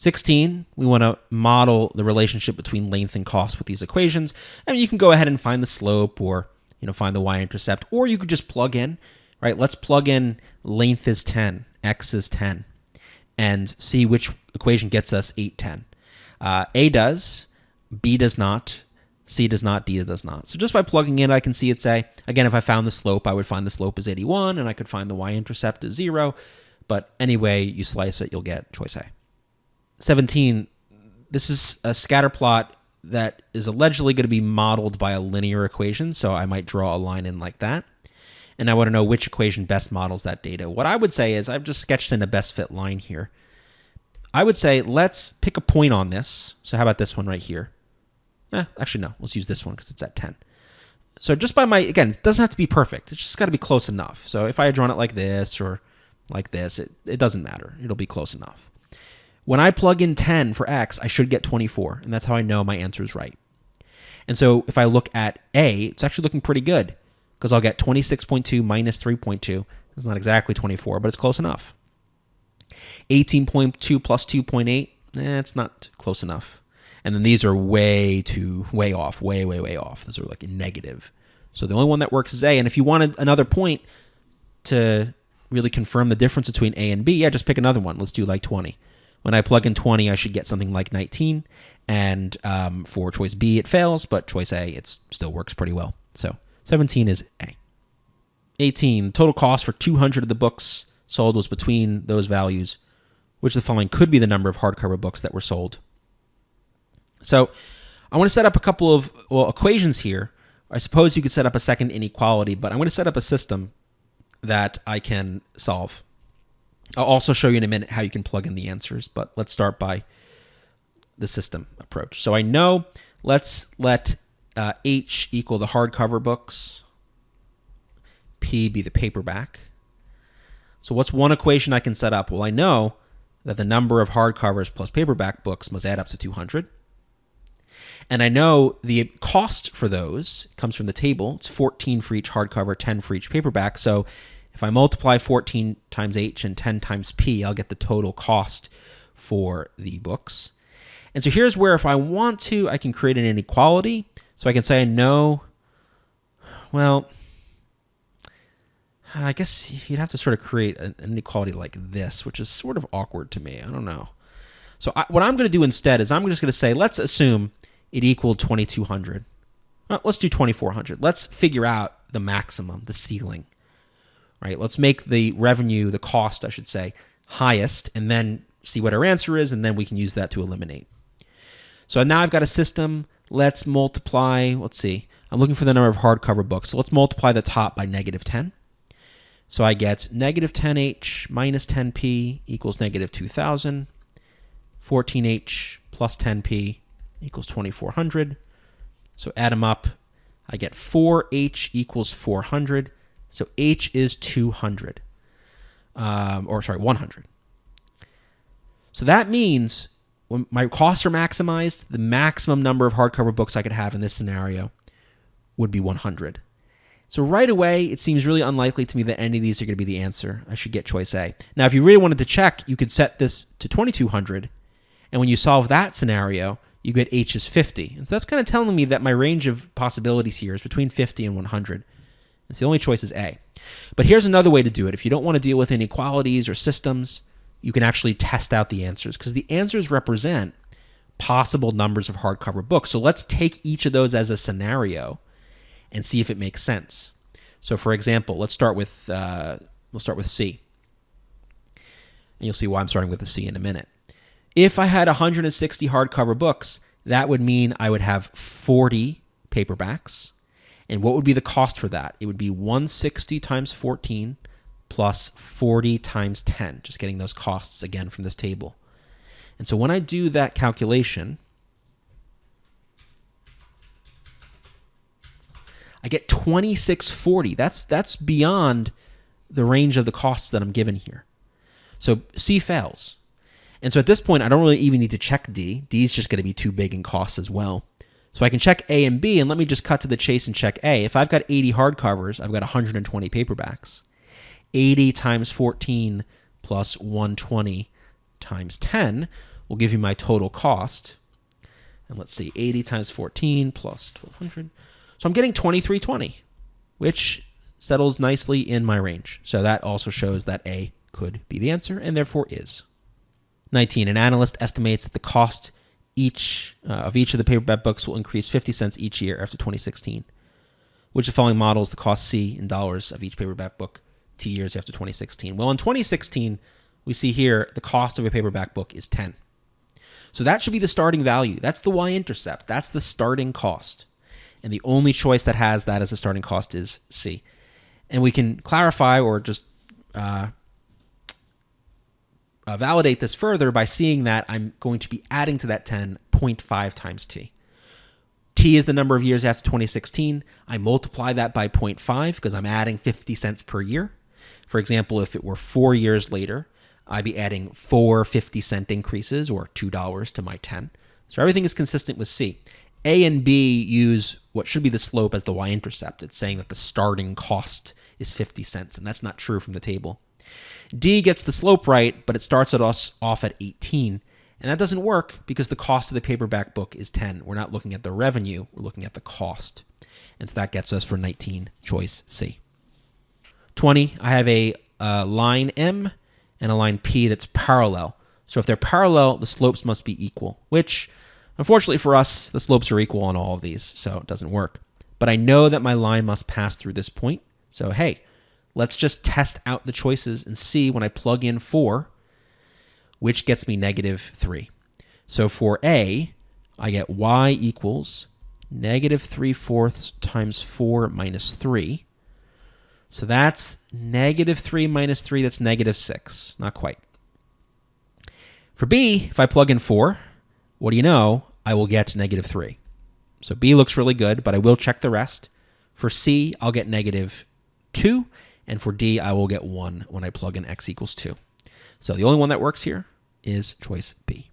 16, we want to model the relationship between length and cost with these equations. And you can go ahead and find the slope or find the y-intercept, or you could just plug in, right? Let's plug in length is 10, x is 10, and see which equation gets us 8, 10. A does, B does not, C does not, D does not. So just by plugging in, I can see it say, again, if I found the slope, I would find the slope is 81, and I could find the y-intercept is 0. But any way you slice it, you'll get choice A. 17, this is a scatter plot that is allegedly going to be modeled by a linear equation, so I might draw a line in like that. And I want to know which equation best models that data. What I would say is I've just sketched in a best fit line here. I would say let's pick a point on this. So how about this one right here? Actually, no. Let's use this one because it's at 10. So just by again, it doesn't have to be perfect. It's just got to be close enough. So if I had drawn it like this or like this, it doesn't matter. It'll be close enough. When I plug in 10 for x, I should get 24, and that's how I know my answer is right. And so if I look at A, it's actually looking pretty good because I'll get 26.2 minus 3.2. It's not exactly 24, but it's close enough. 18.2 plus 2.8, it's not close enough. And then these are way off, way off. Those are like negative. So the only one that works is A. And if you wanted another point to really confirm the difference between A and B, yeah, just pick another one. Let's do like 20. When I plug in 20, I should get something like 19. And for choice B, it fails, but choice A, it still works pretty well. So 17 is A. 18, total cost for 200 of the books sold was between those values, which the following could be the number of hardcover books that were sold. So I want to set up a couple of equations here. I suppose you could set up a second inequality, but I'm going to set up a system that I can solve. I'll also show you in a minute how you can plug in the answers, but let's start by the system approach. So I know, let's let H equal the hardcover books, P be the paperback. So what's one equation I can set up? Well, I know that the number of hardcovers plus paperback books must add up to 200. And I know the cost for those comes from the table. It's 14 for each hardcover, 10 for each paperback. So if I multiply 14 times H and 10 times P, I'll get the total cost for the books. And so here's where if I want to, I can create an inequality. So I can say I know, well, I guess you'd have to sort of create an inequality like this, which is sort of awkward to me. I don't know. So what I'm going to do instead is I'm just going to say, let's assume it equaled 2,200. Let's do 2,400. Let's figure out the maximum, the ceiling. Right? Let's make the revenue, the cost, I should say, highest, and then see what our answer is, and then we can use that to eliminate. So now I've got a system. Let's multiply, let's see. I'm looking for the number of hardcover books. So let's multiply the top by negative 10. So I get negative 10H minus 10P equals negative 2,000. 14H plus 10P equals 2,400. So add them up. I get 4H equals 400. So H is 200, 100. So that means when my costs are maximized, the maximum number of hardcover books I could have in this scenario would be 100. So right away, it seems really unlikely to me that any of these are going to be the answer. I should get choice A. Now, if you really wanted to check, you could set this to 2,200. And when you solve that scenario, you get H is 50. And so that's kind of telling me that my range of possibilities here is between 50 and 100. It's the only choice is A. But here's another way to do it. If you don't want to deal with inequalities or systems, you can actually test out the answers because the answers represent possible numbers of hardcover books. So let's take each of those as a scenario and see if it makes sense. So for example, let's start with C. And you'll see why I'm starting with the C in a minute. If I had 160 hardcover books, that would mean I would have 40 paperbacks. And what would be the cost for that? It would be 160 times 14 plus 40 times 10, just getting those costs again from this table. And so when I do that calculation, I get 2640. That's beyond the range of the costs that I'm given here. So C fails. And so at this point, I don't really even need to check D. D is just going to be too big in costs as well. So I can check A and B, and let me just cut to the chase and check A. If I've got 80 hardcovers, I've got 120 paperbacks. 80 times 14 plus 120 times 10 will give you my total cost. And let's see, 80 times 14 plus 1,200. So I'm getting 2320, which settles nicely in my range. So that also shows that A could be the answer, and therefore is. 19, an analyst estimates that the cost of each of the paperback books will increase 50 cents each year after 2016. Which of the following models the cost C in dollars of each paperback book 2 years after 2016? Well, in 2016, we see here the cost of a paperback book is 10. So that should be the starting value. That's the y-intercept. That's the starting cost. And the only choice that has that as a starting cost is C. And we can clarify or just validate this further by seeing that I'm going to be adding to that 10 0.5 times T. T is the number of years after 2016. I multiply that by 0.5 because I'm adding 50 cents per year. For example, if it were 4 years later, I'd be adding 4 50-cent increases or $2 to my 10. So everything is consistent with C. A and B use what should be the slope as the y-intercept. It's saying that the starting cost is 50 cents, and that's not true from the table. D gets the slope right, but it starts us off at 18. And that doesn't work because the cost of the paperback book is 10. We're not looking at the revenue, we're looking at the cost. And so that gets us for 19, choice C. 20, I have a line M and a line P that's parallel. So if they're parallel, the slopes must be equal, which unfortunately for us, the slopes are equal on all of these, so it doesn't work. But I know that my line must pass through this point. So hey, let's just test out the choices and see when I plug in 4, which gets me -3. So for A, I get y equals -3/4 times 4 minus 3. So that's -3 minus 3, that's -6. Not quite. For B, if I plug in 4, what do you know? I will get -3. So B looks really good, but I will check the rest. For C, I'll get -2. And for D, I will get 1 when I plug in x equals 2. So the only one that works here is choice B.